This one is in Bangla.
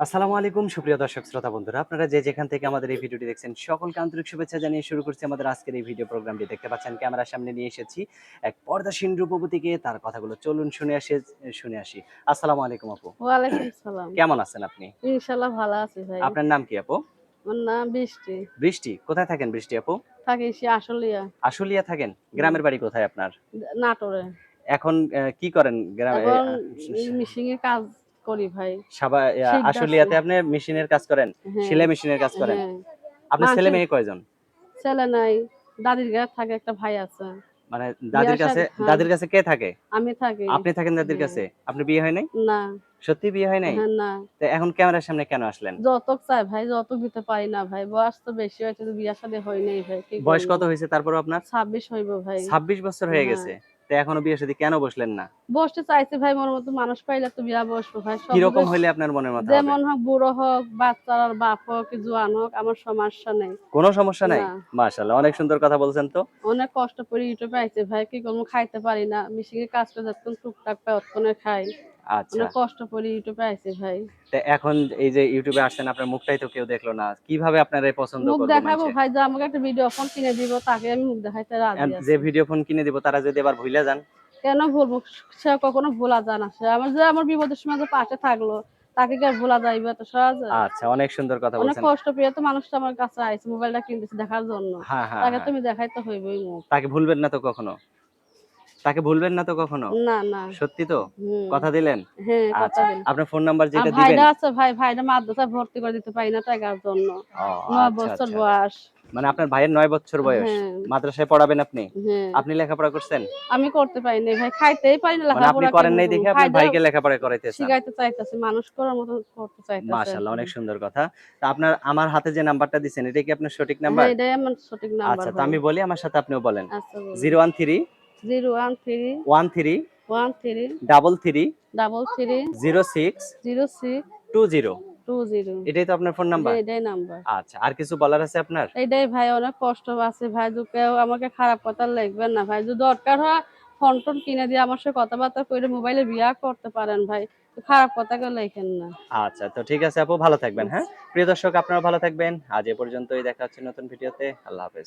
আসসালামু আলাইকুম সুপ্রিয় দর্শক শ্রোতা বন্ধুরা, আপনারা যে যেখান থেকে আমাদের এই ভিডিওটি দেখছেন সকলকে আন্তরিক শুভেচ্ছা জানিয়ে শুরু করছি আমাদের আজকের এই ভিডিও প্রোগ্রামটি। দেখতে পাচ্ছেন ক্যামেরার সামনে নিয়ে এসেছি এক পর্দাসীন রূপবতীকে, তার কথাগুলো চলুন শুনে আসি। আসসালামু আলাইকুম আপু। ওয়ালাইকুম সালাম। কেমন আছেন আপনি? ইনশাআল্লাহ ভালো আছি ভাই। আপনার নাম কি আপু? আমার নাম বৃষ্টি। বৃষ্টি। কোথায় থাকেন বৃষ্টি আপু? থাকি সে আশুলিয়া। আশুলিয়া থাকেন? গ্রামের বাড়ি কোথায় আপনার? নাটোরে। এখন কি করেন গ্রামে? এখন মিশিং এ কাজ করি ভাই। শিখতাছি। আশুলিয়াতে আপনি মেশিনের কাজ করেন? হ্যাঁ, সেলাই মেশিনের কাজ করেন? হ্যাঁ। আপনার ছেলে মানুষের মেয়ে কয়জন? ছেলে নাই। দাদির ঘরে থাকে একটা ভাই আছে। মানে বিয়া শাদী হ্যাঁ, দাদির কাছে কে থাকে? আমি থাকি। আপনি থাকেন দাদির হ্যাঁ। কাছে? আপনার বিয়ে হয় নাই? না, সত্যি বিয়ে হয় নাই? হ্যাঁ না। তো এখন ক্যামেরার সামনে কেন আসলেন? যৌতুক চাই ভাই, যৌতুক দিতে পারি না ভাই। বয়স তো বেশি হয়েছে, বিয়া শাদী হয় নাই ভাই। কি বয়স করব? কত হয়েছে তারপরও আপনার? 26 হইব ভাই। 26 বছর হয়ে হ্যাঁ। গেছে। তো এখনো বিয়ে শাদী কেন বসলেন না? বসতে চাইছি ভাই, মনের মতো মানুষ পাইলে তো বিয়া বসবো ভাই। সব কিরকম বুঝে হইলে আপনার মনের মতো হবে? যেমন হোক, বুড়ো হোক, বাচ্চার বাপ হোক, কি জোয়ান হোক, আমার সমস্যা নেই। কোনো সমস্যা নাই? না, মাশাআল্লাহ, অনেক সুন্দর কথা বলছেন তো। অনেক কষ্ট করে ইউটিউবে আইছে ভাই, কি করবো, খাইতে পারি না। মিশিংয়ে কাজ করে যতক্ষণ টুকটাক পাই অতক্ষণে খাই। আচ্ছা। অনেক কষ্ট করে ইউটিউবে আইছে ভাই। তো এখন এই যে ইউটিউবে আসছেন, আপনার মুখটাই তো কেউ দেখলো না। কিভাবে আপনারে পছন্দ মুখ করবে দেখাবো মানুষে? ভাই, যে আমাকে একটা ভিডিও ফোন কিনে দিব তাকে আমি মুখ দেখাইতে রাজি যে আছি। ভিডিও ফোন কিনে দিব তারা যদি আবার ভুইলা যান? কেন ভুলবো? সে কখনো ভোলা যায় না। সে আমার বিপদের সময় যে পাশে থাকলো, তাকে কি আর ভোলা যাইবে এত সহজে? আচ্ছা, অনেক সুন্দর কথা অনেক বলছেন। কষ্ট পেয়ে তো মানুষটা আমার কাছে আইছে, মোবাইলটা কিনতেছে দেখার জন্য। হ্যাঁ, হ্যাঁ, তাকে হ্যাঁ। তুমি দেখাইতে হইবই মুখ। তাকে ভুলবেন না তো কখনো? তাকে ভুলবেন না তো কখনো? না, না। সত্যি তো? হুম। কথা দিলেন? হ্যাঁ, কথা আচ্ছা। দিন। আপনার ফোন নাম্বার আর যেটা দিবেন। ভাইরা আছে ভাই, ভাইরা মাদ্রাসায় ভর্তি করে দিতে পারি না টাকার জন্য। ও ৯ আচ্ছা, বছর আচ্ছা। বয়স। মানে আপনার ভাইয়ের ৯ বছর বয়স। হ্যাঁ, মাদ্রাসায় পড়াবেন আপনি? হ্যাঁ। আপনি লেখাপড়া করছেন? আমি করতে পারি নাই ভাই, খাইতেই পারি না, মানে আপনি লেখাপড়া করেন কেমনে নাই করব? দেখে আপনার ভাইরা ভাইকে লেখাপড়া করাইতেছেন। শিখাইতে চাইতেছে, মানুষ করার মতো করতে চাইতেছে মাশাআল্লাহ, আরকি। অনেক সুন্দর কথা। তো আপনার আমার হাতে যে নাম্বারটা দিছেন এটা কি আপনার সঠিক নাম্বার? হ্যাঁ, এটাই আমার সঠিক নাম্বার আচ্ছা, তো ভাই। আমি বলি, আমার সাথে আপনিও বলেন। আচ্ছা বলুন। 013 013 13 13 33 33 06 06 20। 20। এটাই তো আপনার ফোন নাম্বার? হ্যাঁ, এটাই নাম্বার। আচ্ছা, আর কিছু বলার আছে আপনার? এইটাই ভাই, অনেক কষ্ট আছে ভাই। কেউ আমাকে খারাপ কথা লিখবেন না ভাই। যদি দরকার হয় ফোন টোন কিনে দিয়ে আমার সাথে কথাবার্তা কইরে মোবাইলে বিয়া করতে পারেন ভাই। খারাপ কথা কেউ লেখেন না। আচ্ছা, তো ঠিক আছে আপু, ভালো থাকবেন, হ্যাঁ? আচ্ছা। প্রিয় দর্শক, আপনারা ভালো থাকবেন। আজ এ পর্যন্তই, দেখা হচ্ছে নতুন ভিডিওতে। আল্লাহ হাফেজ।